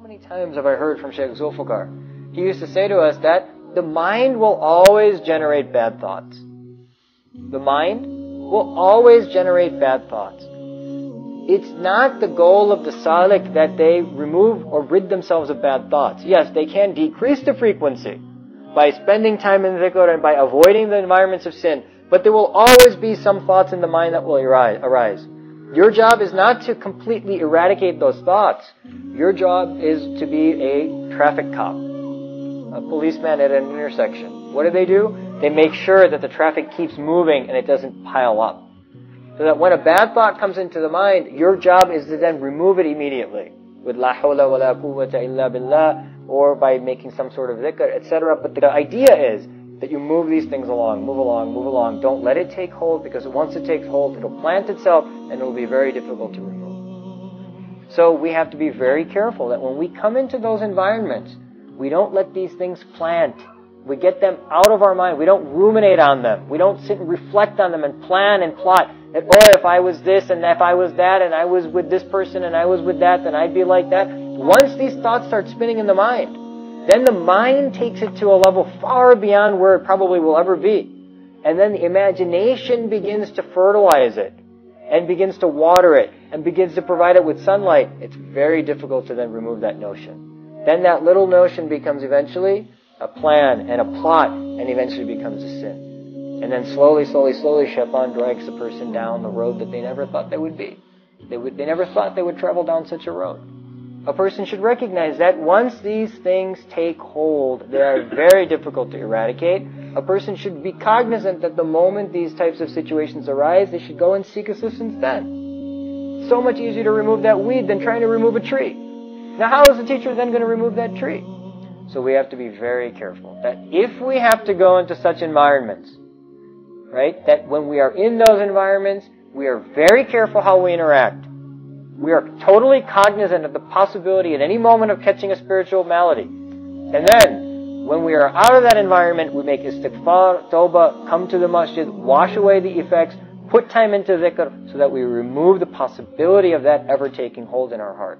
many times have I heard from Shaykh Zulfikar? He used to say to us that the mind will always generate bad thoughts. The mind will always generate bad thoughts. It's not the goal of the salik that they remove or rid themselves of bad thoughts. Yes, they can decrease the frequency by spending time in dhikr and by avoiding the environments of sin, but there will always be some thoughts in the mind that will arise. Your job is not to completely eradicate those thoughts. Your job is to be a traffic cop, a policeman at an intersection. What do? They make sure that the traffic keeps moving and it doesn't pile up. So that when a bad thought comes into the mind, your job is to then remove it immediately with la hawla wa la quwwata illa billah, or by making some sort of dhikr, etc. But the idea is that you move these things along, move along. Don't let it take hold, because once it takes hold, it'll plant itself and it'll be very difficult to remove. So we have to be very careful that when we come into those environments, we don't let these things plant. We get them out of our mind. We don't ruminate on them. We don't sit and reflect on them and plan and plot that, if I was this and if I was that and I was with this person and I was with that, then I'd be like that. Once these thoughts start spinning in the mind, then the mind takes it to a level far beyond where it probably will ever be. And then the imagination begins to fertilize it and begins to water it and begins to provide it with sunlight. It's very difficult to then remove that notion. Then that little notion becomes eventually a plan and a plot, and eventually becomes a sin. And then slowly, shaitan drags the person down the road that they never thought they would be. They never thought they would travel down such a road. A person should recognize that once these things take hold, they are very difficult to eradicate. A person should be cognizant that the moment these types of situations arise, they should go and seek assistance then. It's so much easier to remove that weed than trying to remove a tree. Now how is the teacher then going to remove that tree? So we have to be very careful that if we have to go into such environments, right, that when we are in those environments, we are very careful how we interact. We are totally cognizant of the possibility at any moment of catching a spiritual malady. And then, when we are out of that environment, we make istighfar, tawbah, come to the masjid, wash away the effects, put time into dhikr, so that we remove the possibility of that ever taking hold in our heart.